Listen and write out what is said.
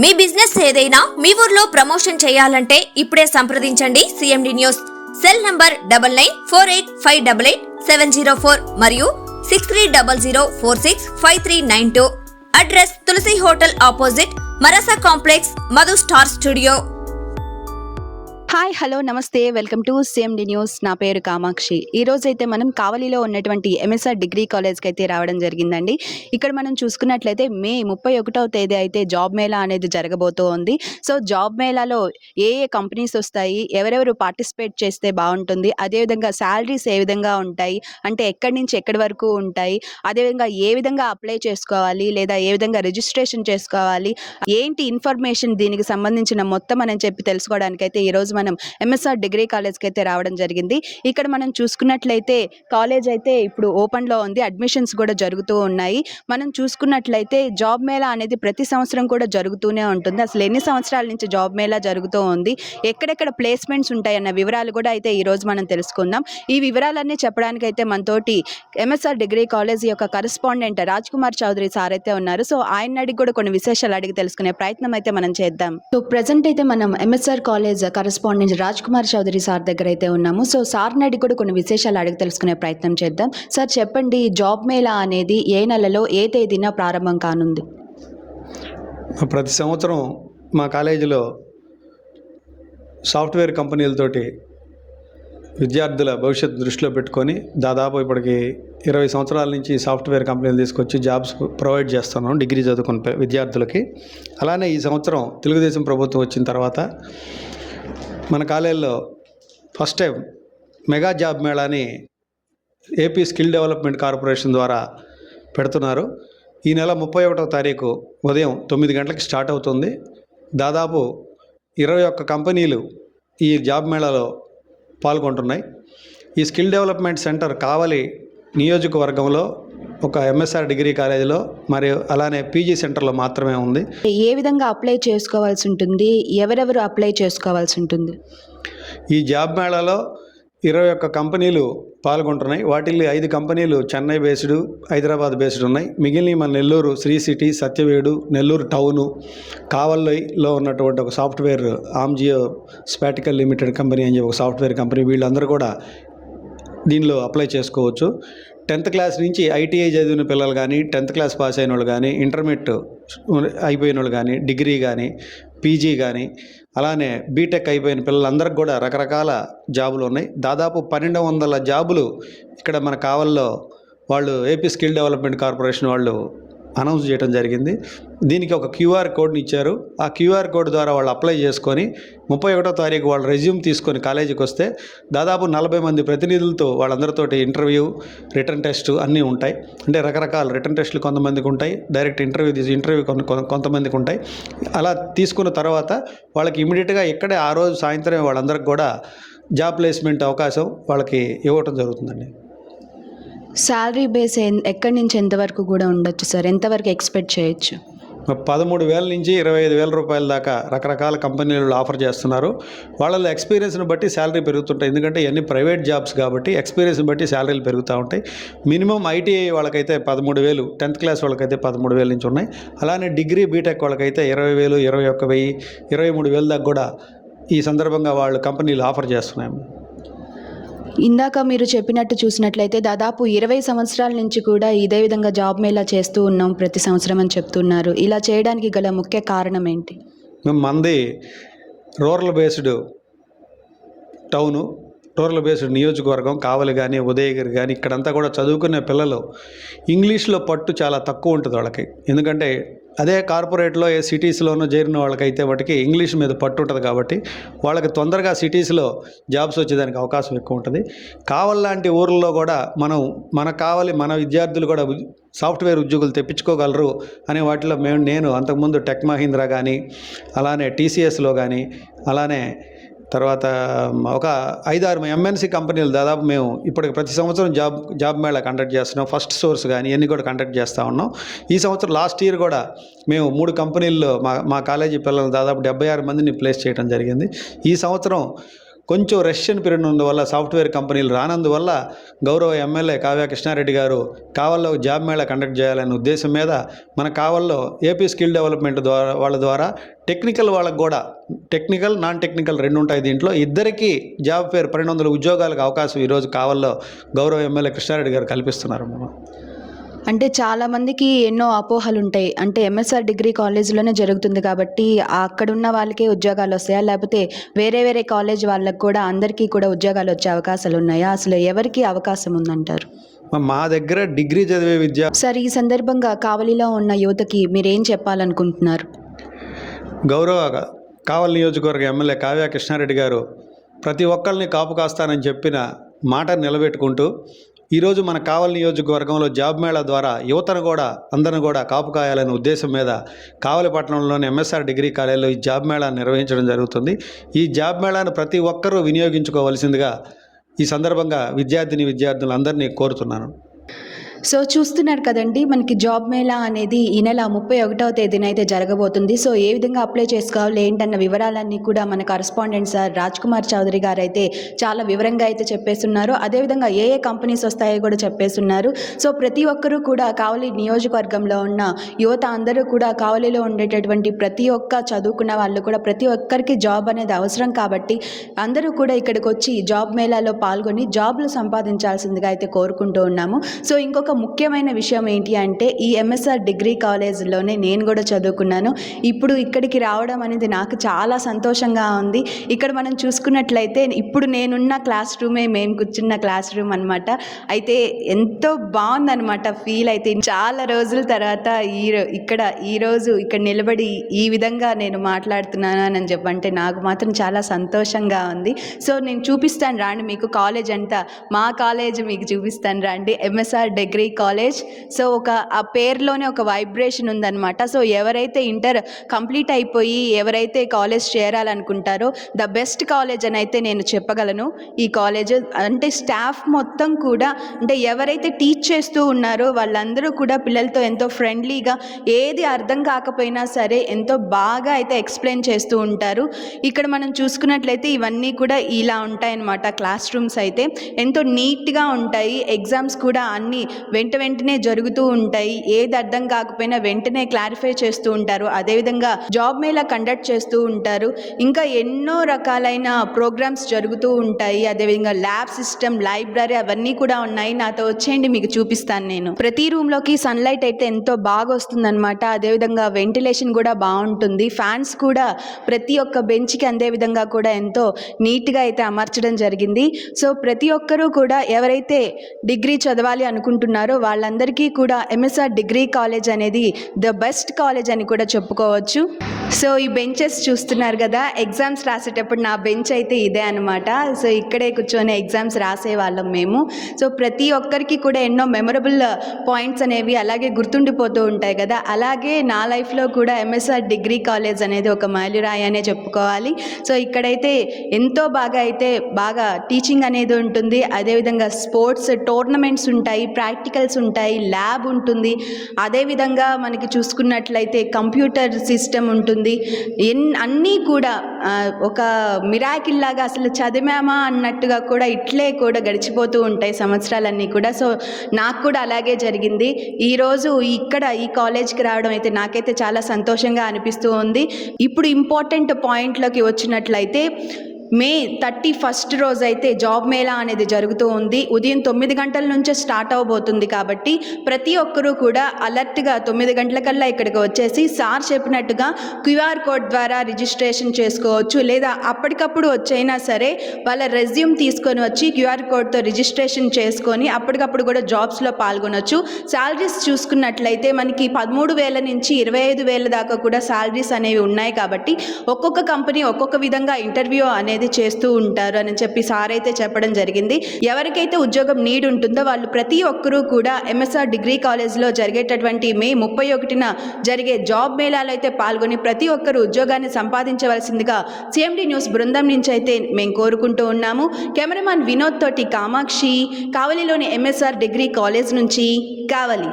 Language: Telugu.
మీ బిజినెస్ ఏదైనా మీ ఊర్లో ప్రమోషన్ చేయాలంటే ఇప్పుడే సంప్రదించండి సిఎండి న్యూస్. సెల్ నంబర్ 9948588704 మరియు 6300465392. అడ్రస్ తులసి హోటల్ ఆపోజిట్ మరసా complex, Madhu star studio. Hi, hello, నమస్తే, వెల్కమ్ టు సిఎండి న్యూస్. నా పేరు కామాక్షి. ఈరోజైతే మనం కావలిలో ఉన్నటువంటి ఎంఎస్ఆర్ డిగ్రీ కాలేజ్కి అయితే రావడం జరిగిందండి. ఇక్కడ మనం చూసుకున్నట్లయితే మే 31వ తేదీ అయితే జాబ్ మేళా అనేది జరగబోతూ ఉంది. సో జాబ్ మేళాలో ఏ కంపెనీస్ వస్తాయి, ఎవరెవరు పార్టిసిపేట్ చేస్తే బాగుంటుంది, అదేవిధంగా శాలరీస్ ఏ విధంగా ఉంటాయి, అంటే ఎక్కడి నుంచి ఎక్కడి వరకు ఉంటాయి, అదేవిధంగా ఏ విధంగా అప్లై చేసుకోవాలి లేదా ఏ విధంగా రిజిస్ట్రేషన్ చేసుకోవాలి, ఏంటి ఇన్ఫర్మేషన్ దీనికి సంబంధించిన మొత్తం అని చెప్పి తెలుసుకోవడానికి అయితే ఈరోజు మనం ఎంఎస్ఆర్ డిగ్రీ కాలేజ్కి అయితే రావడం జరిగింది. ఇక్కడ మనం చూసుకున్నట్లయితే కాలేజ్ అయితే ఇప్పుడు ఓపెన్లో ఉంది, అడ్మిషన్స్ కూడా జరుగుతూ ఉన్నాయి. మనం చూసుకున్నట్లయితే జాబ్ మేళా అనేది ప్రతి సంవత్సరం కూడా జరుగుతూనే ఉంటుంది. అసలు ఎన్ని సంవత్సరాల నుంచి జాబ్ మేళా జరుగుతూ ఉంది, ఎక్కడెక్కడ ప్లేస్మెంట్స్ ఉంటాయన్న వివరాలు కూడా అయితే ఈరోజు మనం తెలుసుకుందాం. ఈ వివరాలన్నీ చెప్పడానికి అయితే మనతోటి ఎంఎస్ఆర్ డిగ్రీ కాలేజ్ యొక్క కరెస్పాండెంట్ రాజ్ కుమార్ చౌదరి సార్ అయితే ఉన్నారు. సో ఆయన అడిగి కూడా కొన్ని విశేషాలు అడిగి తెలుసుకునే ప్రయత్నం అయితే మనం చేద్దాం. సో ప్రజెంట్ అయితే మనం MSR college correspondent Raj Kumar Chaudhary sir దగ్గర అయితే ఉన్నాము. సో సార్ని అడిగి కూడా కొన్ని విశేషాలు అడిగి తెలుసుకునే ప్రయత్నం చేద్దాం. సార్ చెప్పండి, జాబ్ మేళా అనేది ఏ నెలలో ఏ తేదీన ప్రారంభం కానుంది? ప్రతి సంవత్సరం మా కాలేజీలో సాఫ్ట్వేర్ కంపెనీలతోటి విద్యార్థుల భవిష్యత్తు దృష్టిలో పెట్టుకొని దాదాపు ఇప్పటికి 20 సంవత్సరాల నుంచి సాఫ్ట్వేర్ కంపెనీలు తీసుకొచ్చి జాబ్స్ ప్రొవైడ్ చేస్తున్నాం డిగ్రీ చదువుకున్న విద్యార్థులకి. అలానే ఈ సంవత్సరం తెలుగుదేశం ప్రభుత్వం వచ్చిన తర్వాత మన కాలేజీలో ఫస్ట్ టైం మెగా జాబ్ మేళాని ఏపీ స్కిల్ డెవలప్మెంట్ కార్పొరేషన్ ద్వారా పెడుతున్నారు. ఈ నెల 31వ తారీఖు ఉదయం 9 గంటలకు స్టార్ట్ అవుతుంది. దాదాపు 21 కంపెనీలు ఈ జాబ్ మేళాలో పాల్గొంటున్నాయి. ఈ స్కిల్ డెవలప్మెంట్ సెంటర్ కావలి నియోజకవర్గంలో ఒక ఎంఎస్ఆర్ డిగ్రీ కాలేజీలో మరియు అలానే పీజీ సెంటర్లో మాత్రమే ఉంది. ఏ విధంగా అప్లై చేసుకోవాల్సి ఉంటుంది, ఎవరెవరు అప్లై చేసుకోవాల్సి ఉంటుంది? ఈ జాబ్ మేళాలో 21 కంపెనీలు పాల్గొంటున్నాయి. వాటిల్లో 5 కంపెనీలు చెన్నై బేస్డ్, హైదరాబాద్ బేస్డ్ ఉన్నాయి. మిగిలిన మన నెల్లూరు శ్రీ సిటీ, సత్యవేడు, నెల్లూరు టౌను, కావలిలో ఉన్నటువంటి ఒక సాఫ్ట్వేర్ ఆమ్జియో స్పాటికల్ లిమిటెడ్ కంపెనీ అని చెప్పి ఒక సాఫ్ట్వేర్ కంపెనీ, వీళ్ళందరూ కూడా దీనిలో అప్లై చేసుకోవచ్చు. 10th క్లాస్ నుంచి ఐటీఐ చదివిన పిల్లలు కానీ, 10th క్లాస్ పాస్ అయిన వాళ్ళు కానీ, ఇంటర్మీడియట్ అయిపోయిన వాళ్ళు కానీ, డిగ్రీ కానీ, పీజీ కానీ, అలానే బీటెక్ అయిపోయిన పిల్లలందరికీ కూడా రకరకాల జాబులు ఉన్నాయి. దాదాపు 1200 జాబులు ఇక్కడ మన కావల్లో వాళ్ళు ఏపీ స్కిల్ డెవలప్మెంట్ కార్పొరేషన్ వాళ్ళు అనౌన్స్ చేయడం జరిగింది. దీనికి ఒక క్యూఆర్ కోడ్ని ఇచ్చారు. ఆ క్యూఆర్ కోడ్ ద్వారా వాళ్ళు అప్లై చేసుకొని 31వ తారీఖు వాళ్ళు రెజ్యూమ్ తీసుకొని కాలేజీకి వస్తే దాదాపు 40 మంది ప్రతినిధులతో వాళ్ళందరితోటి ఇంటర్వ్యూ, రిటర్న్ టెస్ట్ అన్నీ ఉంటాయి. అంటే రకరకాల రిటర్న్ టెస్టులు కొంతమందికి ఉంటాయి, డైరెక్ట్ ఇంటర్వ్యూ కొంతమందికి ఉంటాయి. అలా తీసుకున్న తర్వాత వాళ్ళకి ఇమీడియట్గా ఇక్కడే ఆ రోజు సాయంత్రం వాళ్ళందరికీ కూడా జాబ్ ప్లేస్మెంట్ అవకాశం వాళ్ళకి ఇవ్వటం జరుగుతుందండి. శాలరీ బేస్ ఎక్కడి నుంచి ఎంతవరకు కూడా ఉండొచ్చు సార్? ఎంతవరకు ఎక్స్పెక్ట్ చేయొచ్చు? 13,000 నుంచి 25,000 రూపాయల దాకా రకరకాల కంపెనీలు ఆఫర్ చేస్తున్నారు. వాళ్ళలో ఎక్స్పీరియన్స్ని బట్టి శాలరీ పెరుగుతుంటాయి. ఎందుకంటే ఇవన్నీ ప్రైవేట్ జాబ్స్ కాబట్టి ఎక్స్పీరియన్స్ని బట్టి శాలరీలు పెరుగుతూ ఉంటాయి. మినిమం ఐటీఐ వాళ్ళకైతే 13,000, 10th క్లాస్ వాళ్ళకైతే 13,000 నుంచి ఉన్నాయి. అలానే డిగ్రీ బీటెక్ వాళ్ళకైతే 20,000, 21,000, 23,000 దాకా కూడా ఈ సందర్భంగా వాళ్ళు కంపెనీలు ఆఫర్ చేస్తున్నాయి. ఇందాక మీరు చెప్పినట్టు చూసినట్లయితే దాదాపు 20 సంవత్సరాల నుంచి కూడా ఇదే విధంగా జాబ్ మేళా చేస్తూ ఉన్నాం ప్రతి సంవత్సరం అని చెప్తున్నారు. ఇలా చేయడానికి గల ముఖ్య కారణం ఏంటి? మంది rural based town, rural based నియోజకవర్గం కావలి కానీ, ఉదయగిరి కానీ, ఇక్కడంతా కూడా చదువుకునే పిల్లలు ఇంగ్లీష్లో పట్టు చాలా తక్కువ ఉంటుంది వాళ్ళకి. ఎందుకంటే అదే కార్పొరేట్లో ఏ సిటీస్లోనూ చేరిన వాళ్ళకైతే వాటికి ఇంగ్లీష్ మీద పట్టు ఉంటుంది కాబట్టి వాళ్ళకి తొందరగా సిటీస్లో జాబ్స్ వచ్చేదానికి అవకాశం ఎక్కువ ఉంటుంది. కావలి లాంటి ఊర్లలో కూడా మన విద్యార్థులు కూడా సాఫ్ట్వేర్ ఉద్యోగులు తెప్పించుకోగలరు అనే వాటిలో నేను అంతకుముందు టెక్ మహీంద్రా కానీ, అలానే టీసీఎస్లో కానీ, అలానే తర్వాత ఒక 5-6 ఎంఎన్సీ కంపెనీలు దాదాపు మేము ఇప్పటికి ప్రతి సంవత్సరం జాబ్ మేళా కండక్ట్ చేస్తున్నాం. ఫస్ట్ సోర్స్ కానీ ఇవన్నీ కూడా కండక్ట్ చేస్తూ ఉన్నాం. ఈ సంవత్సరం లాస్ట్ ఇయర్ కూడా మేము 3 కంపెనీల్లో మా కాలేజీ పిల్లలు దాదాపు 76 మందిని ప్లేస్ చేయడం జరిగింది. ఈ సంవత్సరం కొంచెం రష్యన్ పీరియడ్ ఉన్నందువల్ల సాఫ్ట్వేర్ కంపెనీలు రానందువల్ల గౌరవ ఎమ్మెల్యే కావ్య కృష్ణారెడ్డి గారు కావల్లో జాబ్ మేళా కండక్ట్ చేయాలనే ఉద్దేశం మీద మన కావల్లో ఏపీ స్కిల్ డెవలప్మెంట్ ద్వారా వాళ్ళ ద్వారా టెక్నికల్ వాళ్ళకు కూడా టెక్నికల్ నాన్ టెక్నికల్ రెండు ఉంటాయి. దీంట్లో ఇద్దరికీ జాబ్ ఫేర్ 1200 ఉద్యోగాలకు అవకాశం ఈరోజు కావల్లో గౌరవ ఎమ్మెల్యే కృష్ణారెడ్డి గారు కల్పిస్తున్నారు. అంటే చాలామందికి ఎన్నో అపోహలు ఉంటాయి. అంటే ఎంఎస్ఆర్ డిగ్రీ కాలేజీలోనే జరుగుతుంది కాబట్టి అక్కడున్న వాళ్ళకే ఉద్యోగాలు వస్తాయా, లేకపోతే వేరే వేరే కాలేజ్ వాళ్ళకి కూడా అందరికీ కూడా ఉద్యోగాలు వచ్చే అవకాశాలు ఉన్నాయా? అసలు ఎవరికి అవకాశం ఉందంటారు? మా దగ్గర డిగ్రీ చదివే సార్, ఈ సందర్భంగా కావలిలో ఉన్న యువతకి మీరేం చెప్పాలనుకుంటున్నారు? గౌరవ కావలి నియోజకవర్గ ఎమ్మెల్యే కావ్య కృష్ణారెడ్డి గారు ప్రతి ఒక్కరిని కాపు కాస్తానని చెప్పిన మాట నిలబెట్టుకుంటూ ఈరోజు మన కావలి నియోజకవర్గంలో జాబ్ మేళా ద్వారా యువతను కూడా అందరిని కూడా కాపు కాయాలనే ఉద్దేశం మీద కావలి పట్టణంలోని ఎంఎస్ఆర్ డిగ్రీ కాలేజీలో ఈ జాబ్ మేళా నిర్వహించడం జరుగుతుంది. ఈ జాబ్ మేళాను ప్రతి ఒక్కరూ వినియోగించుకోవాల్సిందిగా ఈ సందర్భంగా విద్యార్థులందరినీ కోరుతున్నాను. సో చూస్తున్నారు కదండి, మనకి జాబ్ మేళా అనేది ఈ నెల 31వ తేదీన అయితే జరగబోతుంది. సో ఏ విధంగా అప్లై చేసుకోవాలి ఏంటన్న వివరాలన్నీ కూడా మన కరెస్పాండెంట్ సార్ రాజ్ కుమార్ చౌదరి గారు అయితే చాలా వివరంగా అయితే చెప్పేస్తున్నారు. అదేవిధంగా ఏ కంపెనీస్ వస్తాయో కూడా చెప్పేస్తున్నారు. సో ప్రతి ఒక్కరూ కూడా కావలి నియోజకవర్గంలో ఉన్న యువత అందరూ కూడా కావలిలో ఉండేటటువంటి ప్రతి ఒక్క చదువుకున్న వాళ్ళు కూడా ప్రతి ఒక్కరికి జాబ్ అనేది అవసరం కాబట్టి అందరూ కూడా ఇక్కడికి వచ్చి జాబ్ మేళాలో పాల్గొని జాబ్లు సంపాదించాల్సిందిగా అయితే కోరుకుంటూ ఉన్నాము. సో ఇంకొక ముఖ్యమైన విషయం ఏంటి అంటే ఈ ఎంఎస్ఆర్ డిగ్రీ కాలేజ్లోనే నేను కూడా చదువుకున్నాను. ఇప్పుడు ఇక్కడికి రావడం అనేది నాకు చాలా సంతోషంగా ఉంది. ఇక్కడ మనం చూసుకున్నట్లయితే ఇప్పుడు నేనున్న క్లాస్ రూమే మేము కూర్చున్న క్లాస్ రూమ్ అనమాట. అయితే ఎంతో బాగుందనమాట ఫీల్. అయితే చాలా రోజుల తర్వాత ఈరోజు ఇక్కడ నిలబడి ఈ విధంగా నేను మాట్లాడుతున్నాను అని చెప్పంటే నాకు మాత్రం చాలా సంతోషంగా ఉంది. సో నేను చూపిస్తాను రాండి మీకు కాలేజ్ అంతా, మా కాలేజ్ మీకు చూపిస్తాను రాండి, ఎంఎస్ఆర్ డిగ్రీ కాలేజ్. సో ఆ పేరులోనే ఒక వైబ్రేషన్ ఉందన్నమాట. సో ఎవరైతే ఇంటర్ కంప్లీట్ అయిపోయి ఎవరైతే కాలేజ్ చేరాలనుకుంటారో ద బెస్ట్ కాలేజ్ అని అయితే నేను చెప్పగలను. ఈ కాలేజ్ అంటే స్టాఫ్ మొత్తం కూడా అంటే ఎవరైతే టీచ్ చేస్తూ ఉన్నారో వాళ్ళందరూ కూడా పిల్లలతో ఎంతో ఫ్రెండ్లీగా ఏది అర్థం కాకపోయినా సరే ఎంతో బాగా అయితే ఎక్స్ప్లెయిన్ చేస్తూ ఉంటారు. ఇక్కడ మనం చూసుకున్నట్లయితే ఇవన్నీ కూడా ఇలా ఉంటాయన్నమాట. క్లాస్ రూమ్స్ అయితే ఎంతో నీట్గా ఉంటాయి. ఎగ్జామ్స్ కూడా అన్నీ వెంటనే జరుగుతూ ఉంటాయి. ఏది అర్థం కాకపోయినా వెంటనే క్లారిఫై చేస్తూ ఉంటారు. అదేవిధంగా జాబ్ మేళా కండక్ట్ చేస్తూ ఉంటారు. ఇంకా ఎన్నో రకాలైన ప్రోగ్రామ్స్ జరుగుతూ ఉంటాయి. అదేవిధంగా ల్యాబ్ సిస్టమ్, లైబ్రరీ అవన్నీ కూడా ఉన్నాయి. నాతో వచ్చేయండి, మీకు చూపిస్తాను. నేను ప్రతి రూమ్లోకి సన్లైట్ అయితే ఎంతో బాగా వస్తుందన్నమాట. అదేవిధంగా వెంటిలేషన్ కూడా బాగుంటుంది. ఫ్యాన్స్ కూడా ప్రతి ఒక్క బెంచ్కి అందే విధంగా కూడా ఎంతో నీట్గా అయితే అమర్చడం జరిగింది. సో ప్రతి ఒక్కరూ కూడా ఎవరైతే డిగ్రీ చదవాలి అనుకుంటున్నారో వాళ్ళందరికీ కూడా ఎంఎస్ఆర్ డిగ్రీ కాలేజ్ అనేది ద బెస్ట్ కాలేజ్ అని కూడా చెప్పుకోవచ్చు. సో ఈ బెంచెస్ చూస్తున్నారు కదా, ఎగ్జామ్స్ రాసేటప్పుడు నా బెంచ్ అయితే ఇదే అనమాట. సో ఇక్కడే కూర్చొని ఎగ్జామ్స్ రాసేవాళ్ళం మేము. సో ప్రతి ఒక్కరికి కూడా ఎన్నో మెమరబుల్ పాయింట్స్ అనేవి అలాగే గుర్తుండిపోతూ ఉంటాయి కదా. అలాగే నా లైఫ్లో కూడా ఎంఎస్ఆర్ డిగ్రీ కాలేజ్ అనేది ఒక మైలురాయి అనే చెప్పుకోవాలి. సో ఇక్కడైతే ఎంతో బాగా టీచింగ్ అనేది ఉంటుంది. అదేవిధంగా స్పోర్ట్స్ టోర్నమెంట్స్ ఉంటాయి, ప్రాక్టికల్స్ ఉంటాయి, ల్యాబ్ ఉంటుంది. అదేవిధంగా మనకి చూసుకున్నట్లయితే కంప్యూటర్ సిస్టమ్ ఉంటుంది. అన్నీ కూడా ఒక మిరాకిల్ లాగా అసలు చదివామా అన్నట్టుగా కూడా ఇట్లే కూడా గడిచిపోతూ ఉంటాయి సంవత్సరాలన్నీ కూడా. సో నాకు కూడా అలాగే జరిగింది. ఈరోజు ఇక్కడ ఈ కాలేజ్కి రావడం అయితే నాకైతే చాలా సంతోషంగా అనిపిస్తూ ఉంది. ఇప్పుడు ఇంపార్టెంట్ పాయింట్లోకి వచ్చినట్లయితే మే 31 రోజు అయితే జాబ్ మేళా అనేది జరుగుతూ ఉంది. ఉదయం 9 గంటల నుంచే స్టార్ట్ అవబోతుంది కాబట్టి ప్రతి ఒక్కరూ కూడా అలర్ట్గా 9 గంటలకల్లా ఇక్కడికి వచ్చేసి సార్ చెప్పినట్టుగా క్యూఆర్ కోడ్ ద్వారా రిజిస్ట్రేషన్ చేసుకోవచ్చు. లేదా అప్పటికప్పుడు వచ్చైనా సరే వాళ్ళ రెజ్యూమ్ తీసుకొని వచ్చి క్యూఆర్ కోడ్తో రిజిస్ట్రేషన్ చేసుకొని అప్పటికప్పుడు కూడా జాబ్స్లో పాల్గొనవచ్చు. శాలరీస్ చూసుకున్నట్లయితే మనకి 13,000 నుంచి 25,000 దాకా కూడా శాలరీస్ అనేవి ఉన్నాయి కాబట్టి ఒక్కొక్క కంపెనీ ఒక్కొక్క విధంగా ఇంటర్వ్యూ అనేది చేస్తూ ఉంటారు అని చెప్పి సార్ అయితే చెప్పడం జరిగింది. ఎవరికైతే ఉద్యోగం నీడ్ ఉంటుందో వాళ్ళు ప్రతి ఒక్కరూ కూడా ఎంఎస్ఆర్ డిగ్రీ కాలేజ్లో జరిగేటటువంటి మే 31న జరిగే జాబ్ మేళాలో అయితే పాల్గొని ప్రతి ఒక్కరూ ఉద్యోగాన్ని సంపాదించవలసిందిగా సిఎండి న్యూస్ బృందం నుంచి అయితే మేము కోరుకుంటూ ఉన్నాము. కెమెరామాన్ వినోద్ తోటి కామాక్షి, కావలిలోని ఎంఎస్ఆర్ డిగ్రీ కాలేజ్ నుంచి కావలి.